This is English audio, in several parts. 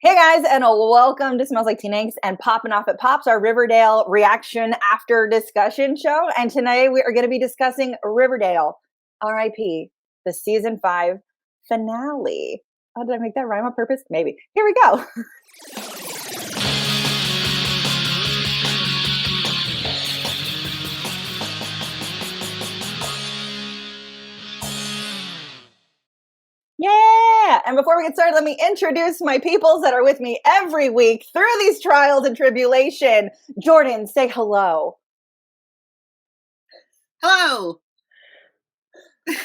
Hey guys, and welcome to Smells Like Teen Angst and Poppin Off At Pop's our Riverdale reaction after discussion show. And today we are going to be discussing Riverdale, R.I.P., the season 5 finale. Oh, did I make that rhyme on purpose? Maybe. Here we go. Yeah! And before we get started, let me introduce my peoples that are with me every week through these trials and tribulation. Jordan, say hello. Hello. Where's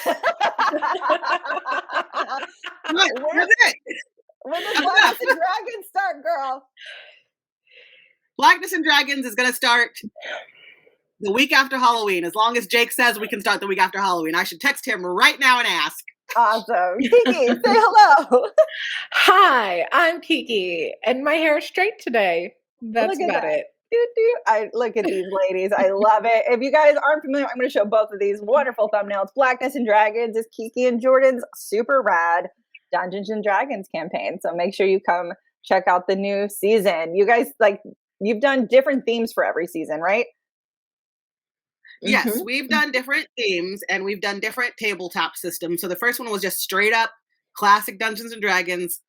it? When does Blackness and Dragons start, girl? Blackness and Dragons is going to start the week after Halloween. As long as Jake says we can start the week after Halloween. I should text him right now and ask. Awesome. Keiki, say hello. Hi, I'm Keiki, and my hair is straight today. That's about it. I look at these ladies. I love it. If you guys aren't familiar, I'm going to show both of these wonderful thumbnails. Blackness and Dragons is Keiki and Jordan's super rad Dungeons and Dragons campaign. So make sure you come check out the new season. You guys, you've done different themes for every season, right? Yes, we've done different themes and we've done different tabletop systems. So the first one was just straight up classic Dungeons and Dragons.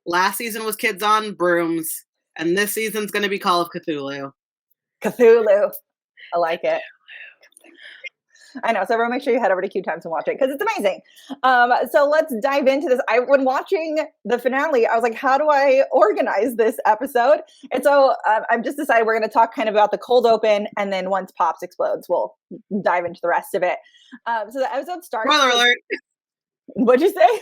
Last season was Kids on Brooms. And this season's going to be Call of Cthulhu. Cthulhu. I like it. I know. So everyone make sure you head over to QueueTimes and watch it because it's amazing. So let's dive into this. When watching the finale, I was like, how do I organize this episode? And so I've just decided we're going to talk kind of about the cold open. And then once Pops explodes, we'll dive into the rest of it. So the episode starts. Spoiler alert. What'd you say?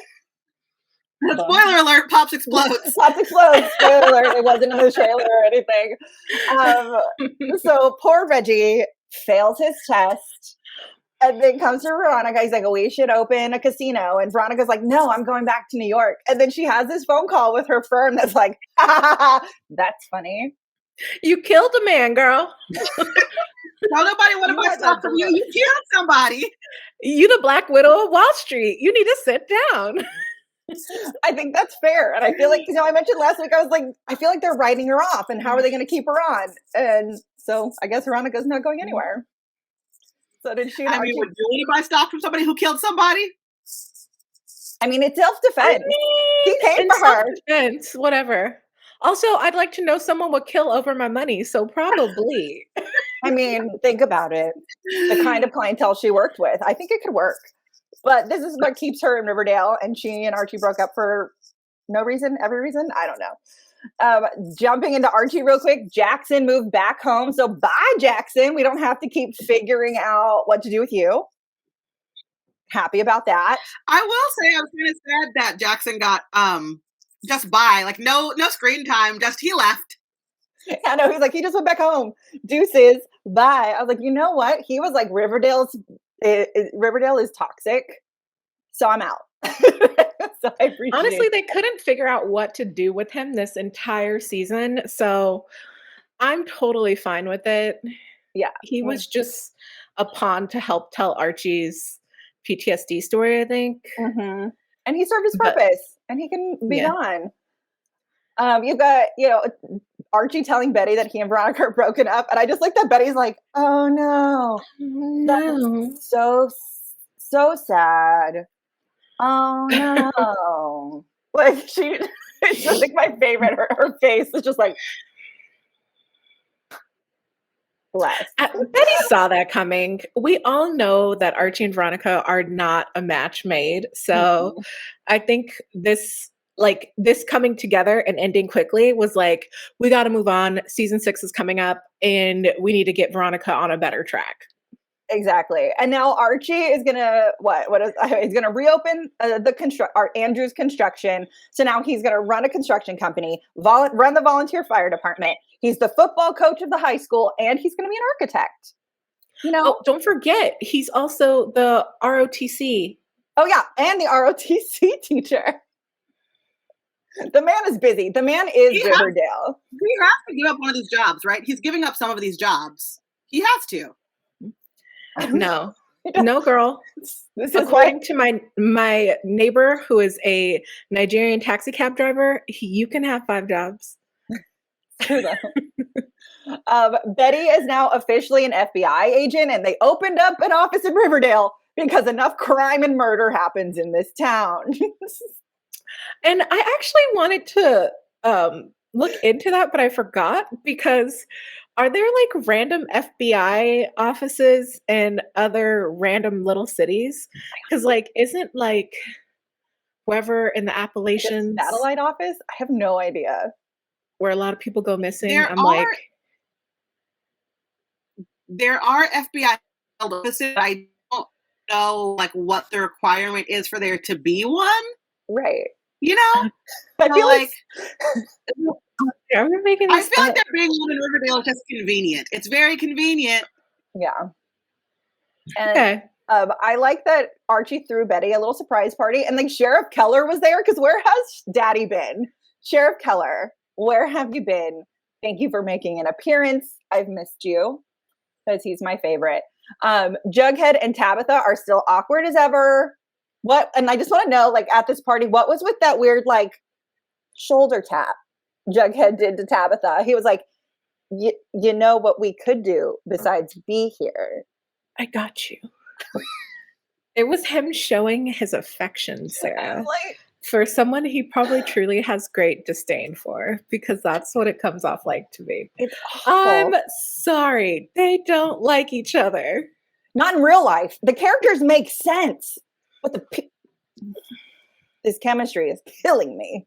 Spoiler alert, Pops explodes. Pops explodes. Spoiler alert, it wasn't in the trailer or anything. So poor Reggie fails his test and then comes to Veronica. He's like, oh, we should open a casino. And Veronica's like, no, I'm going back to New York. And then she has this phone call with her firm that's like, ha, ha, ha, that's funny. You killed a man, girl. Well, nobody would have bought stuff from you. You killed somebody. You the Black Widow of Wall Street. You need to sit down. I think that's fair. And I feel like, I mentioned last week, I was like, I feel like they're writing her off and how are they going to keep her on? And so I guess Veronica's not going anywhere. So did she? I mean, would you buy stock from somebody who killed somebody? I mean, it's self-defense. He came for her. Self-defense, whatever. Also, I'd like to know someone would kill over my money. So probably. I mean, think about it. The kind of clientele she worked with. I think it could work. But this is what keeps her in Riverdale, and she and Archie broke up for no reason, every reason. I don't know. Jumping into Archie real quick, Jackson moved back home. So bye, Jackson. We don't have to keep figuring out what to do with you. Happy about that. I will say I was kind of sad that Jackson got just by, like no screen time, just he left. I know, he's like, he just went back home. Deuces, bye. I was like, you know what? He was like, Riverdale is toxic, so I'm out. So I appreciate Honestly, they couldn't figure out what to do with him this entire season, so I'm totally fine with it. Yeah. He was just a pawn to help tell Archie's PTSD story, I think. Mm-hmm. And he served his purpose, and he can be gone. You've got, Archie telling Betty that he and Veronica are broken up, and I just like that Betty's like, oh no, that's so sad. Oh no. Like it's just like my favorite. Her face is just like blessed. Betty saw that coming. We all know that Archie and Veronica are not a match made. So I think this coming together and ending quickly was like, we got to move on. Season 6 is coming up and we need to get Veronica on a better track. Exactly. And now Archie is going to, he's going to reopen Andrew's construction. So now he's going to run a construction company, run the volunteer fire department. He's the football coach of the high school, and he's going to be an architect. Oh, don't forget, he's also the ROTC. Oh yeah. And the ROTC teacher. The man is busy. The man is Riverdale. He has to give up one of these jobs, right? He's giving up some of these jobs. He has to. No. No, girl. This is According to my neighbor, who is a Nigerian taxi cab driver, you can have 5 jobs. Betty is now officially an FBI agent, and they opened up an office in Riverdale because enough crime and murder happens in this town. And I actually wanted to look into that, but I forgot, because are there like random FBI offices in other random little cities? Because like, isn't like wherever in the Appalachians, satellite office? I have no idea. Where a lot of people go missing. There are FBI offices. I don't know like what the requirement is for there to be one. Right. You know? I feel like I feel like there being one in Riverdale is just convenient. It's very convenient. Yeah. And, okay. I like that Archie threw Betty a little surprise party, and like Sheriff Keller was there, because where has Daddy been? Sheriff Keller, where have you been? Thank you for making an appearance. I've missed you, because he's my favorite. Jughead and Tabitha are still awkward as ever. And I just want to know, like, at this party, what was with that weird, like, shoulder tap Jughead did to Tabitha? He was like, you know what we could do besides be here? I got you. It was him showing his affection, Sarah, for someone he probably truly has great disdain for, because that's what it comes off like to me. It's awful. I'm sorry. They don't like each other. Not in real life. The characters make sense. But this chemistry is killing me.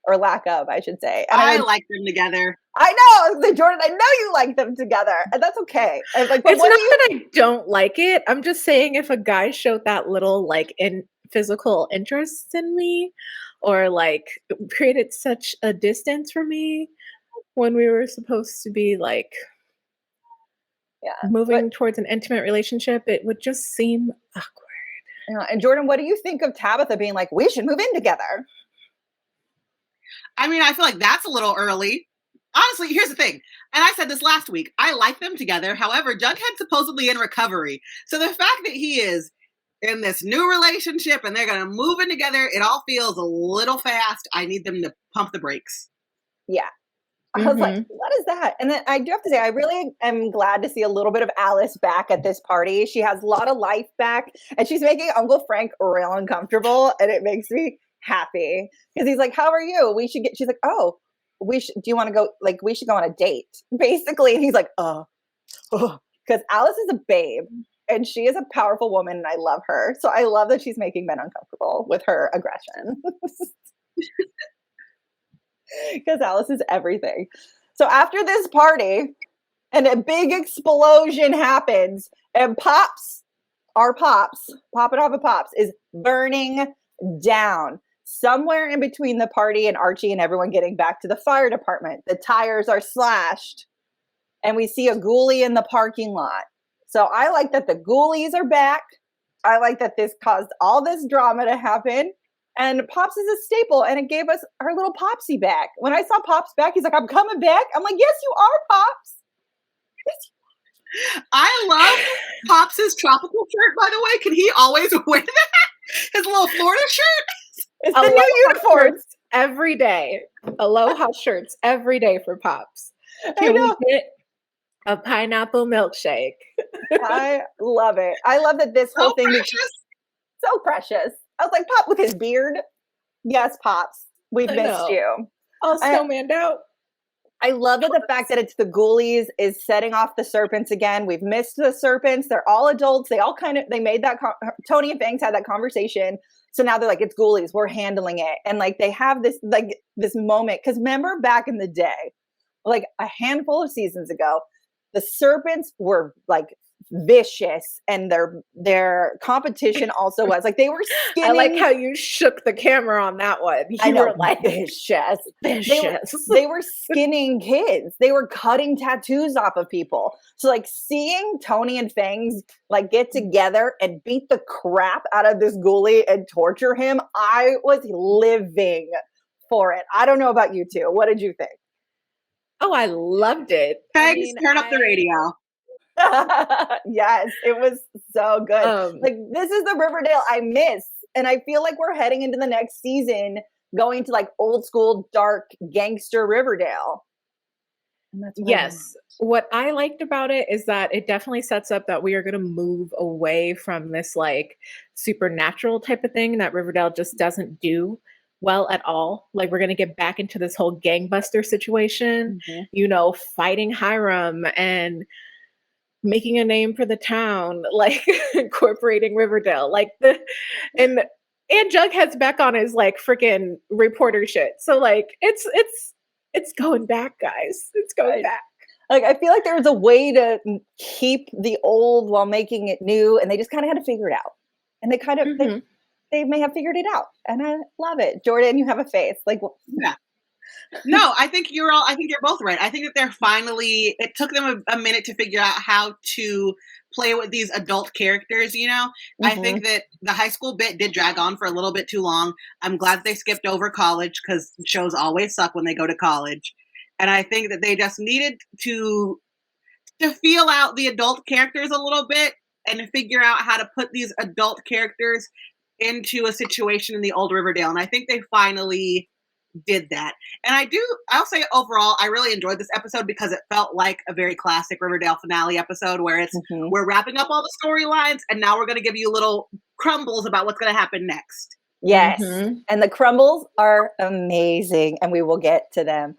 Or lack of, I should say. And I like them together. I know, Jordan, I know you like them together. And that's okay. And like, it's not that I don't like it. I'm just saying, if a guy showed that little like in physical interest in me, or like created such a distance for me when we were supposed to be like moving towards an intimate relationship, it would just seem awkward. Yeah. And Jordan, what do you think of Tabitha being like, we should move in together? I mean, I feel like that's a little early. Honestly, here's the thing. And I said this last week. I like them together. However, Jughead's supposedly in recovery. So the fact that he is in this new relationship and they're going to move in together, it all feels a little fast. I need them to pump the brakes. Yeah. I was like, what is that? And then I do have to say, I really am glad to see a little bit of Alice back at this party. She has a lot of life back, and she's making Uncle Frank real uncomfortable, and it makes me happy, because he's like, how are you? She's like, oh, do you want to go, like, we should go on a date, basically. And he's like, because Alice is a babe, and she is a powerful woman, and I love her. So I love that she's making men uncomfortable with her aggression. Because Alice is everything. So after this party, and a big explosion happens, and Poppin Off At Pop is burning down. Somewhere in between the party and Archie and everyone getting back to the fire department, the tires are slashed, and we see a ghoulie in the parking lot. So I like that the ghoulies are back. I like that this caused all this drama to happen. And Pops is a staple, and it gave us our little Popsy back. When I saw Pops back, he's like, I'm coming back. I'm like, yes, you are, Pops. Yes, you are. I love Pops' tropical shirt, by the way. Can he always wear that? His little Florida shirt? It's the new uniforms. Every day. Aloha shirts every day for Pops. Can we get a pineapple milkshake? I love it. I love that this whole thing is so precious. I was like, Pop with his beard. Yes, Pops. We've missed you. All snowmaned out. I love that the fact that it's the ghoulies is setting off the serpents again. We've missed the serpents. They're all adults. They made that, Tony and Fangs had that conversation. So now they're like, it's ghoulies. We're handling it. And like, they have this moment. Because remember back in the day, like a handful of seasons ago, the serpents were like vicious, and their competition also was like, they were skinning. I like how you shook the camera on that one. You were like, vicious. They were skinning kids. They were cutting tattoos off of people. So like, seeing Tony and Fangs like get together and beat the crap out of this ghoulie and torture him, I was living for it. I don't know about you two. What did you think? Oh, I loved it. Fangs, turn up the radio. Yes, it was so good. Like, this is the Riverdale I miss. And I feel like we're heading into the next season going to like old school, dark gangster Riverdale. And that's yes. What I liked about it is that it definitely sets up that we are going to move away from this like supernatural type of thing that Riverdale just doesn't do well at all. Like, we're going to get back into this whole gangbuster situation, you know, fighting Hiram and making a name for the town, like incorporating Riverdale, like and Jughead's back on his like freaking reporter shit. So like it's going back, guys. It's going back. Like, I feel like there was a way to keep the old while making it new, and they just kind of had to figure it out. And they kind of they may have figured it out, and I love it. Jordan, you have a face like, yeah. No, I think you're both right. I think that they're finally, it took them a minute to figure out how to play with these adult characters, you know? I think that the high school bit did drag on for a little bit too long. I'm glad that they skipped over college, because shows always suck when they go to college. And I think that they just needed to feel out the adult characters a little bit and figure out how to put these adult characters into a situation in the old Riverdale. And I think they finally did that. And I'll say overall, I really enjoyed this episode because it felt like a very classic Riverdale finale episode where it's, we're wrapping up all the storylines and now we're going to give you little crumbles about what's going to happen next. Yes. And the crumbles are amazing, and we will get to them.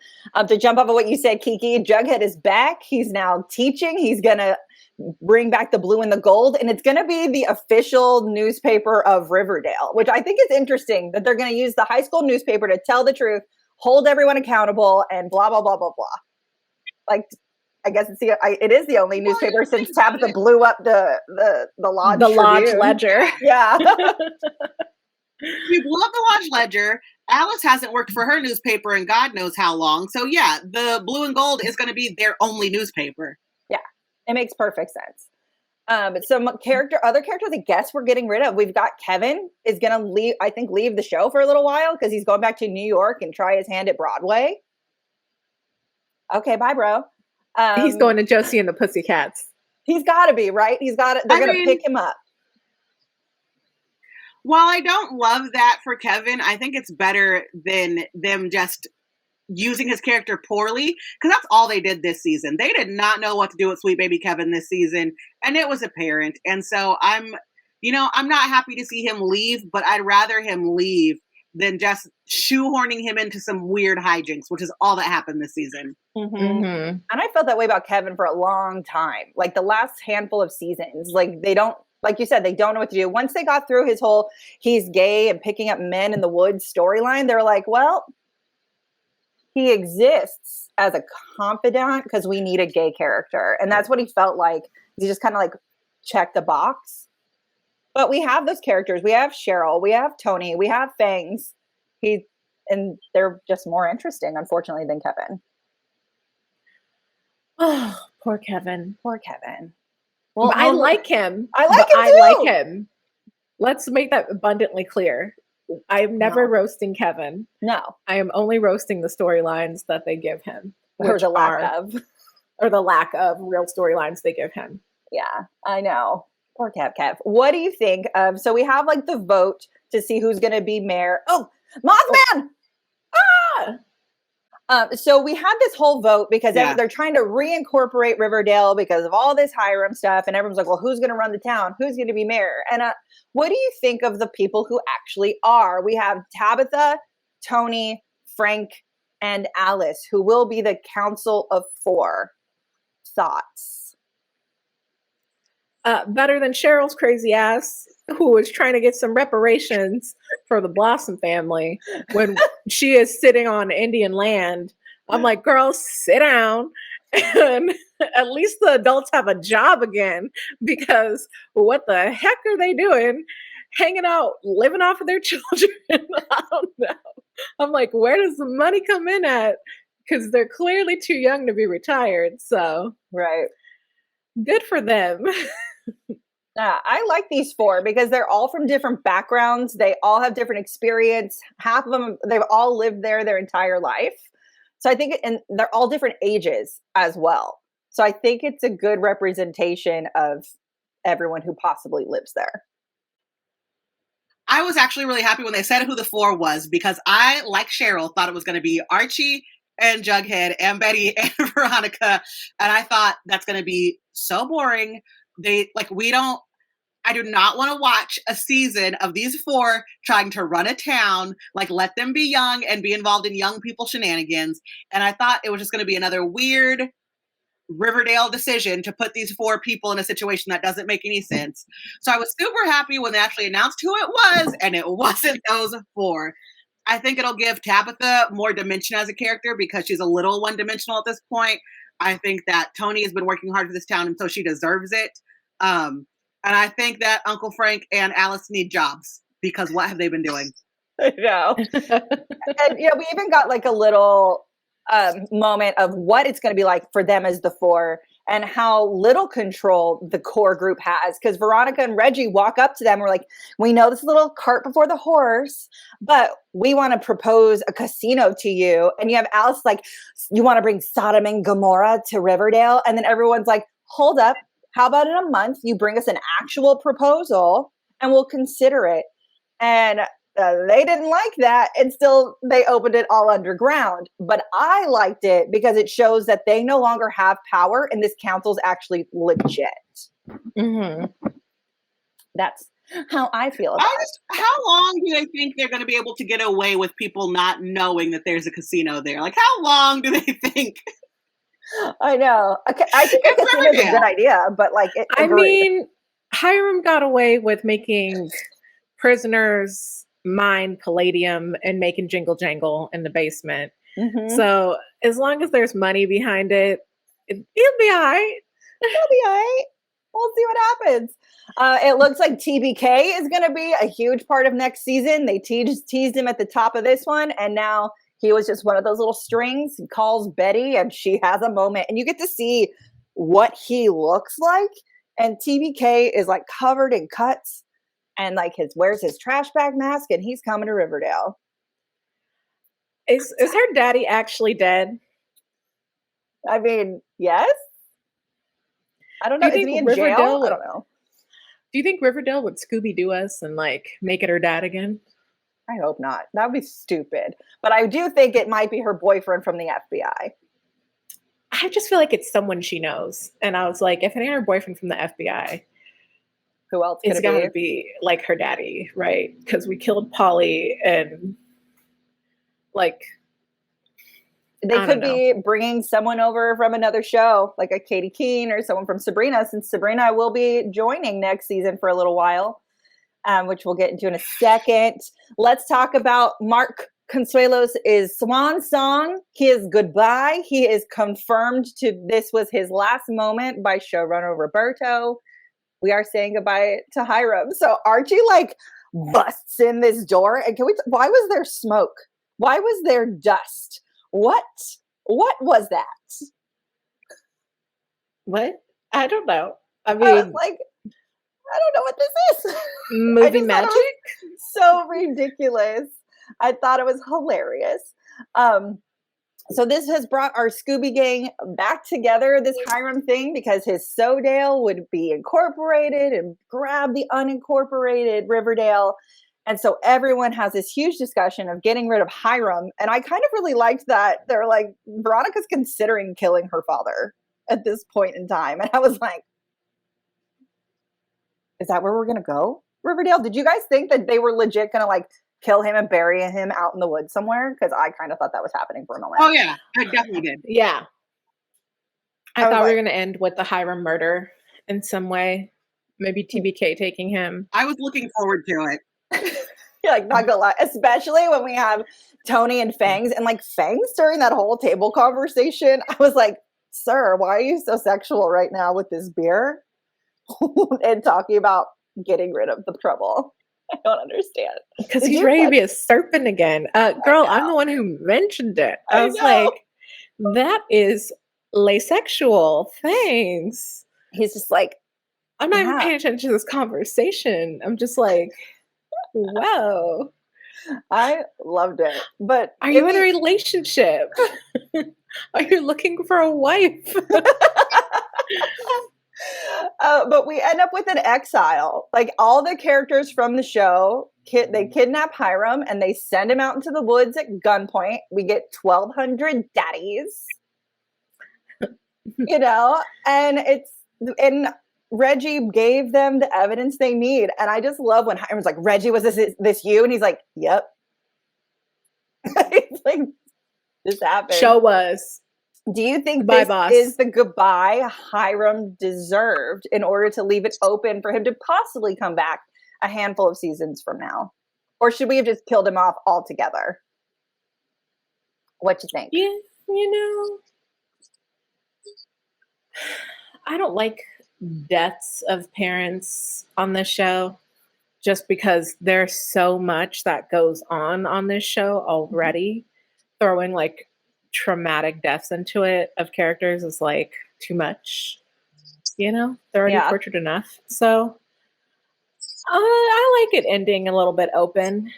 To jump off of what you said, Keiki, Jughead is back. He's now teaching. He's going to bring back the blue and the gold, and it's going to be the official newspaper of Riverdale, which I think is interesting that they're going to use the high school newspaper to tell the truth, hold everyone accountable, and blah, blah, blah, blah, blah. Like, I guess it is the only newspaper since Tabitha blew up the Lodge the Lodge Tribune. Ledger. Yeah. We blew up the Lodge Ledger. Alice hasn't worked for her newspaper in God knows how long. So yeah, the blue and gold is going to be their only newspaper. Yeah, it makes perfect sense. Some other characters, I guess we're getting rid of. We've got Kevin is going to leave the show for a little while because he's going back to New York and try his hand at Broadway. Okay, bye, bro. He's going to Josie and the Pussycats. He's got to be, right? They're going to pick him up. While I don't love that for Kevin, I think it's better than them just using his character poorly, because that's all they did this season. They did not know what to do with Sweet Baby Kevin this season, and it was apparent. And so I'm not happy to see him leave, but I'd rather him leave than just shoehorning him into some weird hijinks, which is all that happened this season. And I felt that way about Kevin for a long time. Like the last handful of seasons, like you said, they don't know what to do. Once they got through his whole he's gay and picking up men in the woods storyline, they were like, well, he exists as a confidant because we need a gay character. And that's what he felt like. He just kind of like checked the box. But we have those characters. We have Cheryl. We have Tony. We have Fangs. And they're just more interesting, unfortunately, than Kevin. Oh, poor Kevin. Poor Kevin. Well, I like him. I like him too. I like him. Let's make that abundantly clear. I am never roasting Kevin. No. I am only roasting the storylines that they give him. Or the lack of real storylines they give him. Yeah, I know. Poor Kev. What do you think of, so we have like the vote to see who's going to be mayor. Oh, Mothman! Ah! So we had this whole vote because they're trying to reincorporate Riverdale because of all this Hiram stuff. And everyone's like, well, who's going to run the town? Who's going to be mayor? And what do you think of the people who actually are? We have Tabitha, Tony, Frank, and Alice, who will be the Council of Four. Thoughts? Better than Cheryl's crazy ass, who was trying to get some reparations for the Blossom family when she is sitting on Indian land. I'm like, girl, sit down. And at least the adults have a job again, because what the heck are they doing? Hanging out, living off of their children. I don't know. I'm like, where does the money come in at? Because they're clearly too young to be retired. So, right. Good for them. I like these four because they're all from different backgrounds. They all have different experience. Half of them, they've all lived there their entire life. So I think, and they're all different ages as well. So I think it's a good representation of everyone who possibly lives there. I was actually really happy when they said who the 4 was, because I, like Cheryl, thought it was going to be Archie and Jughead and Betty and Veronica. And I thought that's going to be so boring. I do not want to watch a season of these 4 trying to run a town. Like, let them be young and be involved in young people shenanigans. And I thought it was just going to be another weird Riverdale decision to put these 4 people in a situation that doesn't make any sense. So I was super happy when they actually announced who it was, and it wasn't those 4. I think it'll give Tabitha more dimension as a character because she's a little one-dimensional at this point. I think that Tony has been working hard for this town, and so she deserves it. And I think that Uncle Frank and Alice need jobs, because what have they been doing? I know. And we even got like a little moment of what it's going to be like for them as the 4 and how little control the core group has. Because Veronica and Reggie walk up to them. We're like, we know this little cart before the horse, but we want to propose a casino to you. And you have Alice like, you want to bring Sodom and Gomorrah to Riverdale? And then everyone's like, hold up. How about in a month you bring us an actual proposal and we'll consider it? And they didn't like that, and still they opened it all underground. But I liked it because it shows that they no longer have power and this council's actually legit. Mm-hmm. That's how I feel about it. How long do they think they're going to be able to get away with people not knowing that there's a casino there? Like, how long do they think? I know. Okay, I think a casino is a good idea, but like, I mean, Hiram got away with making prisoners mine palladium and making jingle jangle in the basement. Mm-hmm. So as long as there's money behind it, it'll be all right. It'll be all right. We'll see what happens. It looks like TBK is going to be a huge part of next season. They teased him at the top of this one, and now he was just one of those little strings. He calls Betty, and she has a moment, and you get to see what he looks like. And TBK is like covered in cuts. And like wears his trash bag mask, and he's coming to Riverdale. Is her daddy actually dead? I mean, yes. I don't know. Is he in jail? I don't know. Do you think Riverdale would Scooby-Doo us and like make it her dad again? I hope not. That would be stupid. But I do think it might be her boyfriend from the FBI. I just feel like it's someone she knows. And I was like, if it ain't her boyfriend from the FBI, who else could it's got to be like her daddy, right? Because we killed Polly, and like they could be bringing someone over from another show, like a Katie Keene or someone from Sabrina, since Sabrina will be joining next season for a little while, which we'll get into in a second. Let's talk about Mark Consuelos' swan song. His goodbye. He is confirmed this was his last moment by showrunner Roberto. We are saying goodbye to Hiram. So Archie like busts in this door, and why was there smoke? Why was there dust? What was that? What? I don't know. I mean, I was like, I don't know what this is. Movie magic? So ridiculous. I thought it was hilarious. So this has brought our Scooby Gang back together, this Hiram thing, because his Sodale would be incorporated and grab the unincorporated Riverdale. And so everyone has this huge discussion of getting rid of Hiram. And I kind of really liked that. They're like, Veronica's considering killing her father at this point in time. And I was like, is that where we're going to go, Riverdale? Did you guys think that they were legit going to like kill him and bury him out in the woods somewhere? Because I kind of thought that was happening for a moment. Oh, yeah. I definitely did. Yeah. I thought we were going to end with the Hiram murder in some way. Maybe TBK taking him. I was looking forward to it. You're like, not gonna lie. Especially when we have Tony and Fangs. And like Fangs during that whole table conversation, I was like, sir, why are you so sexual right now with this beer? And talking about getting rid of the trouble. I don't understand. Because he's ready to be a serpent again. Girl, I'm the one who mentioned it. I was like, that is asexual. Thanks. He's just like, I'm not even paying attention to this conversation. I'm just like, whoa. I loved it. But are you in a relationship? Are you looking for a wife? But we end up with an exile. Like all the characters from the show, they kidnap Hiram and they send him out into the woods at gunpoint. We get 1,200 daddies, and Reggie gave them the evidence they need. And I just love when Hiram's like, Reggie, was this you? And he's like, yep. It's like, this happened. Show was. Do you think this is the goodbye Hiram deserved in order to leave it open for him to possibly come back a handful of seasons from now? Or should we have just killed him off altogether? What you think? Yeah, I don't like deaths of parents on this show just because there's so much that goes on this show already. Throwing like traumatic deaths into it of characters is like too much. They're already tortured enough. So I like it ending a little bit open.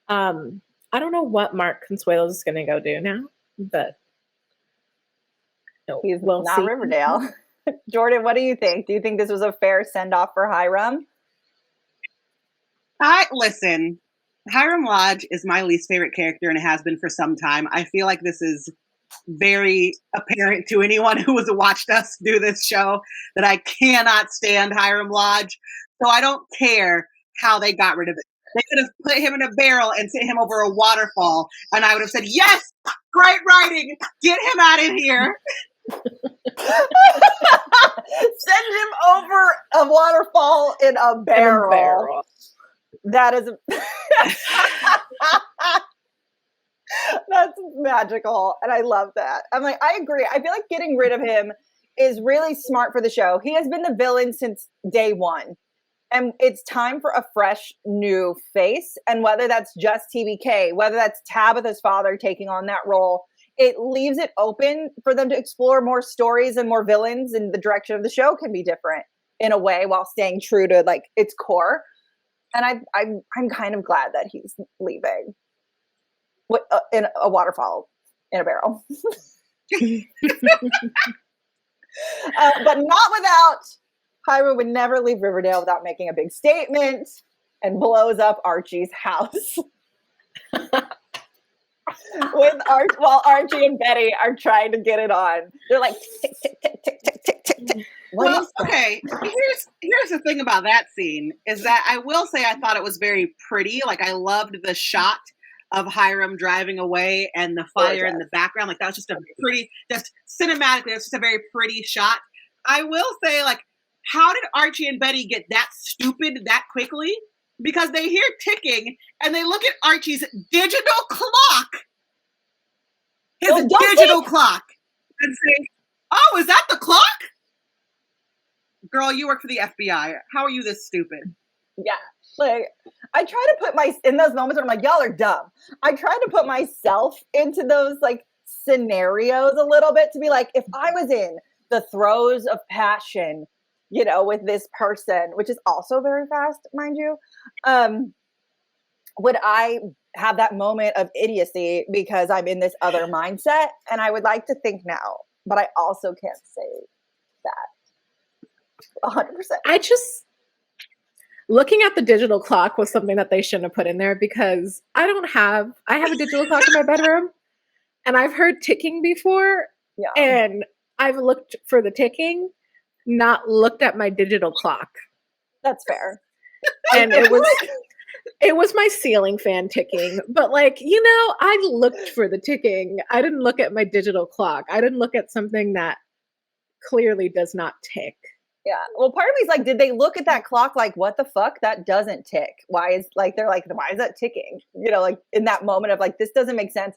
I don't know what Mark Consuelos is going to go do now, but he's not see. Riverdale. Jordan, what do you think? Do you think this was a fair send-off for Hiram? Listen, Hiram Lodge is my least favorite character and it has been for some time. I feel like this is very apparent to anyone who has watched us do this show that I cannot stand Hiram Lodge. So I don't care how they got rid of it. They could have put him in a barrel and sent him over a waterfall and I would have said, yes, great writing. Get him out of here. Send him over a waterfall in a barrel. That is that's magical, and I love that. I'm like, I agree. I feel like getting rid of him is really smart for the show. He has been the villain since day one, and it's time for a fresh new face. And whether that's just TBK, whether that's Tabitha's father taking on that role, it leaves it open for them to explore more stories and more villains, and the direction of the show can be different in a way while staying true to like its core. And I'm kind of glad that he's leaving in a waterfall in a barrel. But not without Hiram would never leave Riverdale without making a big statement and blows up Archie's house. While Archie and Betty are trying to get it on. They're like, tick, tick, tick, tick, tick, tick, tick, tick. Well, okay. Here's the thing about that scene is that I will say I thought it was very pretty. Like I loved the shot of Hiram driving away and the fire in the background. Like that was just a pretty, just cinematically, it's just a very pretty shot. I will say, like, how did Archie and Betty get that stupid that quickly? Because they hear ticking and they look at Archie's digital clock. His digital clock. And say, oh, is that the clock? Girl, you work for the FBI. How are you this stupid? Yeah. Like, I try to put in those moments where I'm like, y'all are dumb. I try to put myself into those like scenarios a little bit to be like, if I was in the throes of passion, with this person, which is also very fast, mind you, would I have that moment of idiocy because I'm in this other mindset? And I would like to think now, but I also can't say that 100%. Looking at the digital clock was something that they shouldn't have put in there because I have a digital clock in my bedroom and I've heard ticking before and I've looked for the ticking, not looked at my digital clock. That's fair. And it was my ceiling fan ticking, but I looked for the ticking. I didn't look at my digital clock. I didn't look at something that clearly does not tick. Yeah. Well, part of me is like, did they look at that clock like, what the fuck? That doesn't tick. Why is that ticking? In that moment of like, this doesn't make sense.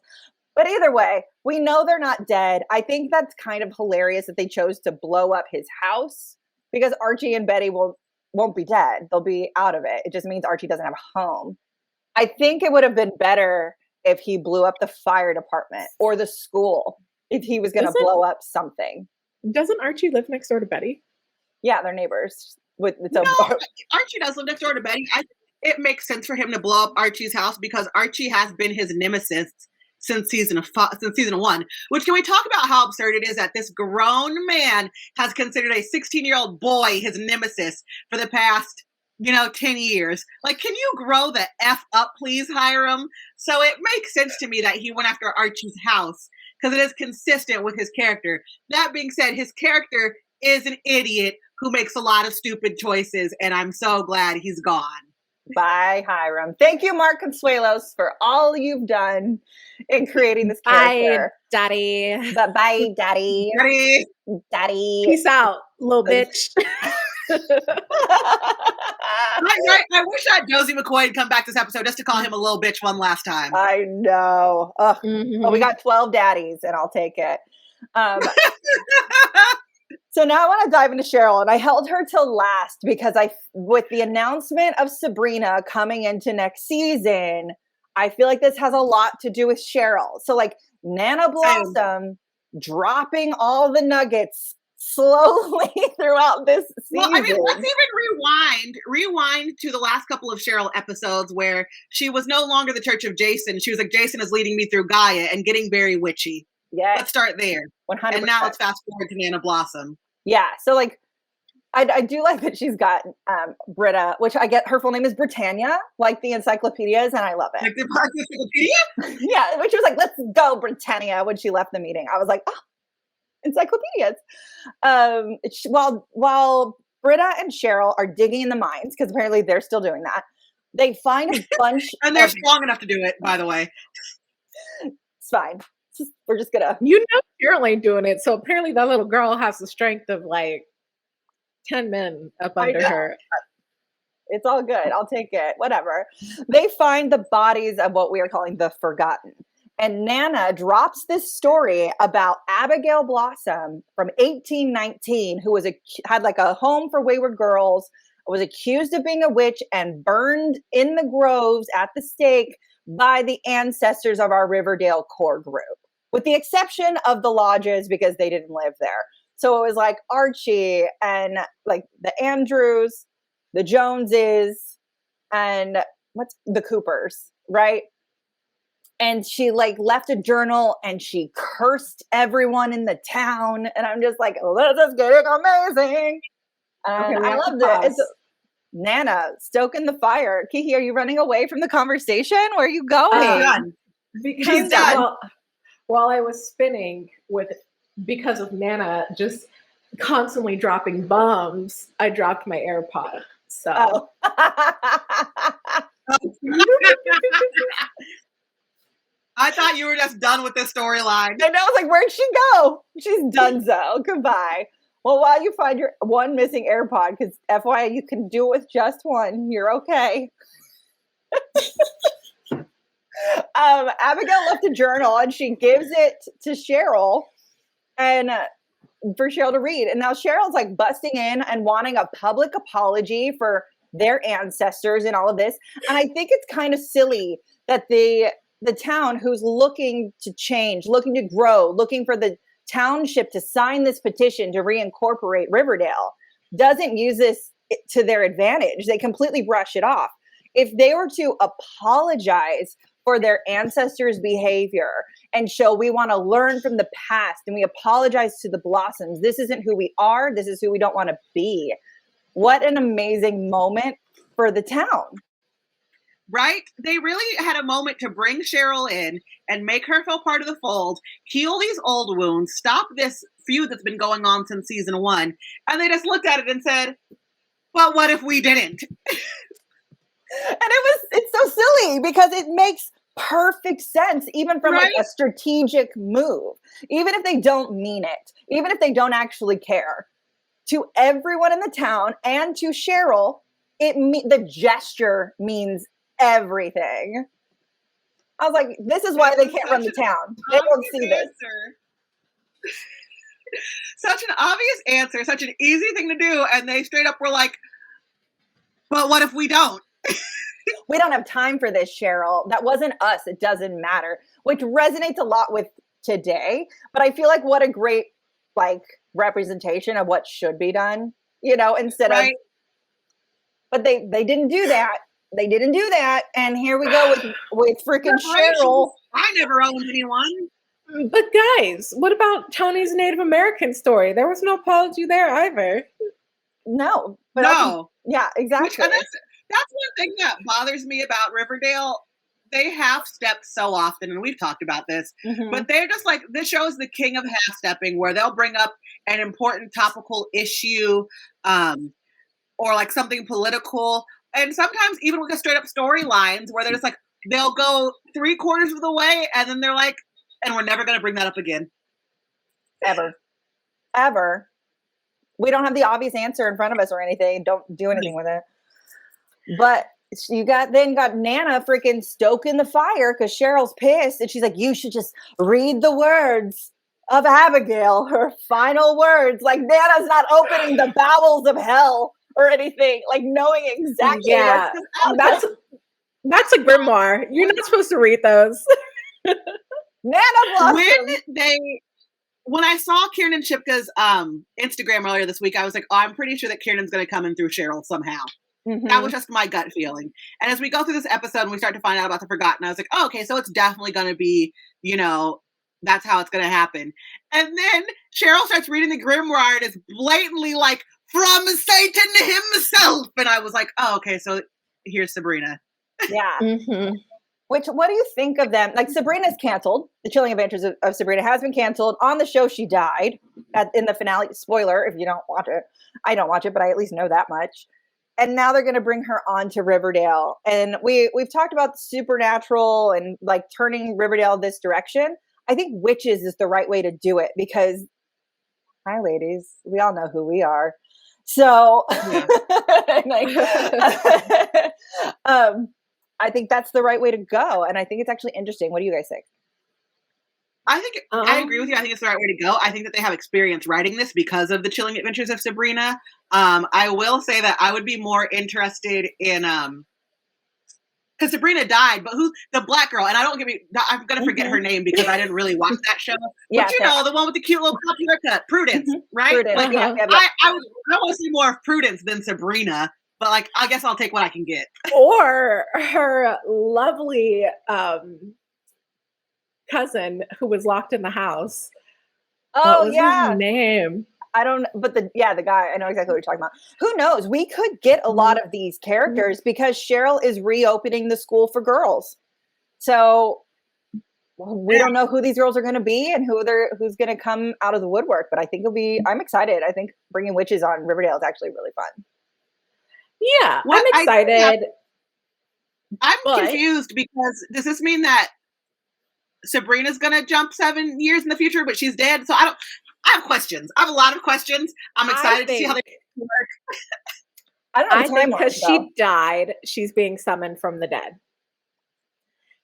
But either way, we know they're not dead. I think that's kind of hilarious that they chose to blow up his house because Archie and Betty won't be dead. They'll be out of it. It just means Archie doesn't have a home. I think it would have been better if he blew up the fire department or the school if he was going to blow up something. Doesn't Archie live next door to Betty? Yeah, they're neighbors. Archie does live next door to Betty. It makes sense for him to blow up Archie's house because Archie has been his nemesis since season 1. Which, can we talk about how absurd it is that this grown man has considered a 16-year-old boy his nemesis for the past 10 years. Like, can you grow the F up, please, Hiram? So it makes sense to me that he went after Archie's house because it is consistent with his character. That being said, his character is an idiot who makes a lot of stupid choices, and I'm so glad he's gone. Bye, Hiram. Thank you, Mark Consuelos, for all you've done in creating this character. Bye, Daddy. Bye, Daddy. Daddy. Peace out, little bitch. I wish that Josie McCoy had come back this episode just to call him a little bitch one last time. I know. Oh, we got 12 daddies, and I'll take it. So now I want to dive into Cheryl, and I held her till last because with the announcement of Sabrina coming into next season, I feel like this has a lot to do with Cheryl. So like Nana Blossom dropping all the nuggets slowly throughout this season. Well, I mean, let's even rewind to the last couple of Cheryl episodes where she was no longer the Church of Jason. She was like, Jason is leading me through Gaia and getting very witchy. Yeah. Let's start there. 100%. And now let's fast forward to Nana Blossom. Yeah. So like, I do like that she's got Britta, which I get her full name is Britannia, like the encyclopedias, and I love it. Like the encyclopedia? Yeah, when she was like, let's go, Britannia, when she left the meeting. I was like, oh, encyclopedias. While Britta and Cheryl are digging in the mines, because apparently they're still doing that, they find a bunch and they're strong enough to do it, by the way. It's fine. We're just gonna... Cheryl ain't doing it, so apparently that little girl has the strength of like 10 men up under her. It's all good. I'll take it. Whatever. They find the bodies of what we are calling the Forgotten. And Nana drops this story about Abigail Blossom from 1819, who had like a home for wayward girls, was accused of being a witch and burned in the groves at the stake by the ancestors of our Riverdale core group, with the exception of the Lodges because they didn't live there. So it was like Archie and like the Andrews, the Joneses, and what's the Coopers, right? And she like left a journal and she cursed everyone in the town. And I'm just like, oh, this is getting amazing. And I loved it. It's Nana stoking the fire. Keiki, are you running away from the conversation? Where are you going? Because while I was spinning because of Nana just constantly dropping bombs, I dropped my AirPod. So I thought you were just done with this storyline. And I was like, where'd she go? She's donezo. Goodbye. Well, while you find your one missing AirPod, because FYI, you can do it with just one. You're okay. Abigail left a journal and she gives it to Cheryl and for Cheryl to read. And now Cheryl's like busting in and wanting a public apology for their ancestors and all of this. And I think it's kind of silly that the town who's looking to change, looking to grow, looking for the township to sign this petition to reincorporate Riverdale doesn't use this to their advantage. They completely brush it off. If they were to apologize for their ancestors' behavior and show we want to learn from the past and we apologize to the Blossoms, this isn't who we are, this is who we don't want to be. What an amazing moment for the town. Right? They really had a moment to bring Cheryl in and make her feel part of the fold, heal these old wounds, stop this feud that's been going on since season 1. And they just looked at it and said, well, what if we didn't? And it's so silly because it makes perfect sense, even from like a strategic move, even if they don't mean it, even if they don't actually care. To everyone in the town and to Cheryl, the gesture means everything. I was like, this is why they can't run the town. They don't see this. Such an obvious answer, such an easy thing to do. And they straight up were like, but what if we don't? We don't have time for this, Cheryl. That wasn't us. It doesn't matter, which resonates a lot with today. But I feel like what a great representation of what should be done, instead of. But they didn't do that. They didn't do that. And here we go with freaking Cheryl I never owned anyone. But guys, what about Tony's Native American story? There was no apology there either. No. But No. Yeah, exactly. That's one thing that bothers me about Riverdale. They half-step so often, and we've talked about this, but they're just like, this show is the king of half-stepping, where they'll bring up an important topical issue or like something political, and sometimes even with straight-up storylines where they're just like, they'll go 3/4 of the way, and then they're like, and we're never going to bring that up again. Ever. We don't have the obvious answer in front of us or anything. Don't do anything with it. But you got Nana freaking stoking the fire because Cheryl's pissed, and she's like, you should just read the words of Abigail, her final words. Like, Nana's not opening the bowels of hell or anything, like knowing exactly. Yeah, that's a grimoire. You're not supposed to read those. Nana Blossom. When I saw Kieran Shipka's Instagram earlier this week, I was like, oh, I'm pretty sure that Kieran's going to come in through Cheryl somehow. That was just my gut feeling. And as we go through this episode and we start to find out about the Forgotten, I was like, oh, okay, so it's definitely going to be, that's how it's going to happen. And then Cheryl starts reading the grimoire and it's blatantly like, from Satan himself. And I was like, oh, okay, so here's Sabrina. Yeah. What do you think of them? Like, Sabrina's canceled. The Chilling Adventures of Sabrina has been canceled. On the show, she died in the finale. Spoiler, if you don't watch it. I don't watch it, but I at least know that much. And now they're going to bring her on to Riverdale. And we've talked about supernatural and like turning Riverdale this direction. I think witches is the right way to do it because, hi ladies, we all know who we are. So yeah. I think that's the right way to go. And I think it's actually interesting. What do you guys think? I think I agree with you. I think it's the right way to go. I think that they have experience writing this because of the Chilling Adventures of Sabrina. I will say that I would be more interested in because Sabrina died, but who's the black girl? And I'm gonna forget her name because I didn't really watch that show. But the one with the cute little pop haircut, Prudence, right? Prudence. Like, I want to see more of Prudence than Sabrina. But like, I guess I'll take what I can get. Or her lovely cousin who was locked in the house. Oh, what was his name? I don't. But the guy. I know exactly what you're talking about. Who knows? We could get a lot of these characters because Cheryl is reopening the school for girls. So we don't know who these girls are going to be and who's going to come out of the woodwork. But I think I'm excited. I think bringing witches on Riverdale is actually really fun. Yeah, I'm excited. I'm confused because does this mean that Sabrina's gonna jump 7 years in the future, but she's dead? So I have questions. I have a lot of questions. I'm excited to see how they work. I think because she died, she's being summoned from the dead.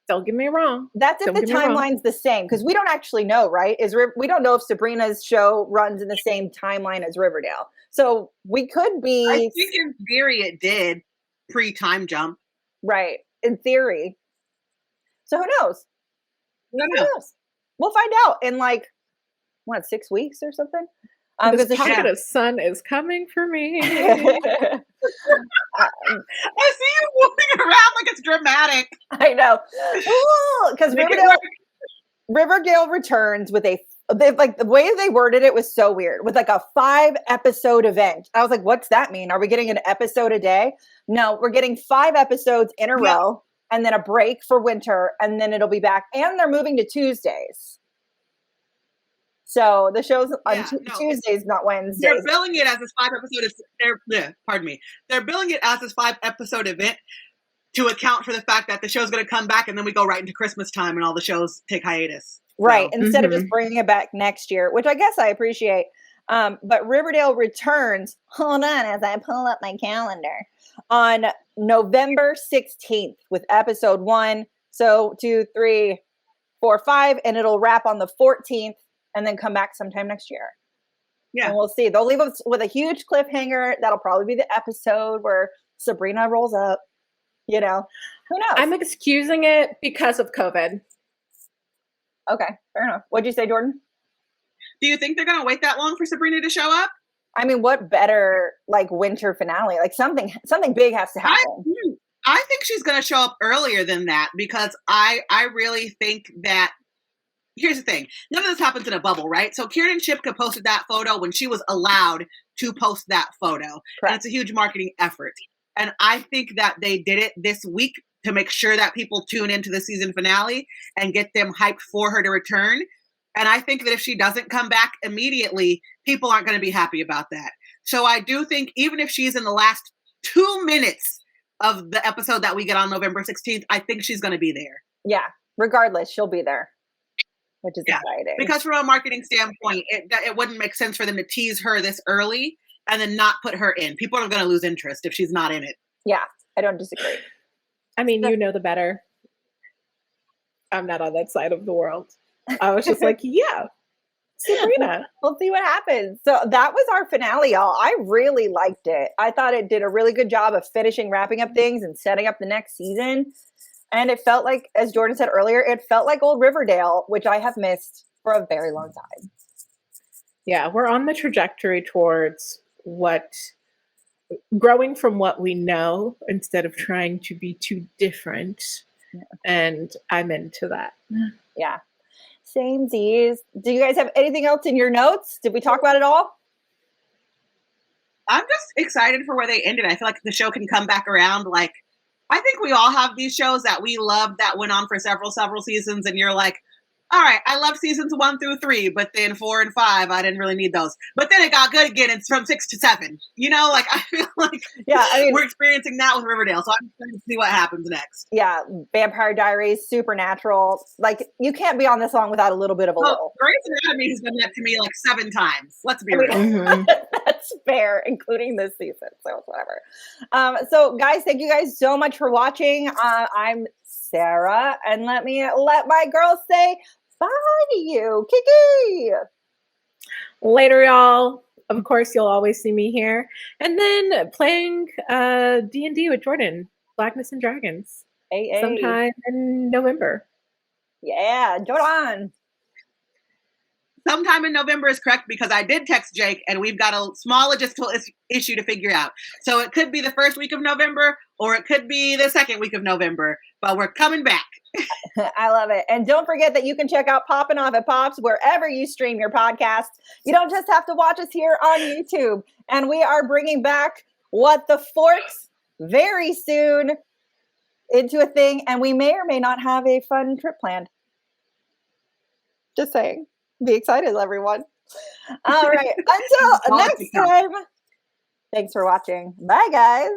Don't get me wrong. That's if the timeline's the same, because we don't actually know, right? We don't know if Sabrina's show runs in the same timeline as Riverdale. So we could be. I think in theory it did pre-time jump. Right. In theory. So who knows? Who knows? We'll find out in 6 weeks or something. This pocket of sun is coming for me. I see you moving around like it's dramatic. I know. Because Riverdale returns with the way they worded it was so weird, with a 5-episode event. I was like, what's that mean? Are we getting an episode a day? No, we're getting 5 episodes in a row and then a break for winter, and then it'll be back. And they're moving to Tuesdays. So the show's on Tuesdays, not Wednesdays. They're billing it as this 5-episode. They're billing it as this 5-episode event to account for the fact that the show's going to come back, and then we go right into Christmas time, and all the shows take hiatus. Right, instead of just bringing it back next year, which I guess I appreciate. But Riverdale returns, hold on as I pull up my calendar, on November 16th with episode 1. So 2, 3, 4, 5, and it'll wrap on the 14th and then come back sometime next year. Yeah. And we'll see. They'll leave us with a huge cliffhanger. That'll probably be the episode where Sabrina rolls up. Who knows? I'm excusing it because of COVID. Okay, fair enough. What'd you say, Jordan? Do you think they're going to wait that long for Sabrina to show up? I mean, what better winter finale? Something big has to happen. I think she's going to show up earlier than that because I really think that, here's the thing. None of this happens in a bubble, right? So Kieran Shipka posted that photo when she was allowed to post that photo. Correct. And it's a huge marketing effort. And I think that they did it this week to make sure that people tune into the season finale and get them hyped for her to return. And I think that if she doesn't come back immediately, people aren't going to be happy about that. So I do think even if she's in the last 2 minutes of the episode that we get on November 16th, I think she's going to be there. Yeah, regardless, she'll be there, which is exciting. Because from a marketing standpoint, it wouldn't make sense for them to tease her this early and then not put her in. People are going to lose interest if she's not in it. Yeah, I don't disagree. I mean, you know the better. I'm not on that side of the world. I was just like, yeah, Sabrina. We'll see what happens. So that was our finale, y'all. I really liked it. I thought it did a really good job of wrapping up things and setting up the next season. And it felt like, as Jordan said earlier, it felt like old Riverdale, which I have missed for a very long time. Yeah, we're on the trajectory towards growing from what we know instead of trying to be too different. Yeah. And I'm into that. Yeah. Samesies. Do you guys have anything else in your notes? Did we talk about it all? I'm just excited for where they ended. I feel like the show can come back around. Like, I think we all have these shows that we love that went on for several seasons, and you're like, all right, I love seasons 1 through 3, but then 4 and 5, I didn't really need those. But then it got good again. It's from 6 to 7. You know, like I feel like we're experiencing that with Riverdale. So I'm excited to see what happens next. Yeah, Vampire Diaries, Supernatural. Like, you can't be on this long without a little bit of a little. Grey's Anatomy has done that to me like 7 times. Let's be real. Mm-hmm. That's fair, including this season. So whatever. So guys, thank you guys so much for watching. I'm Sarah, and let my girls say bye to you, Keiki. Later, y'all. Of course, you'll always see me here. And then playing D&D with Jordan, Blackness and Dragons, sometime in November. Yeah, Jordan. Sometime in November is correct because I did text Jake and we've got a small logistical issue to figure out. So it could be the first week of November or it could be the second week of November, but we're coming back. I love it. And don't forget that you can check out Poppin Off At Pops wherever you stream your podcast. You don't just have to watch us here on YouTube. And we are bringing back What the Forks very soon into a thing. And we may or may not have a fun trip planned. Just saying. Be excited, everyone. All right. Until next time. Thanks for watching. Bye, guys.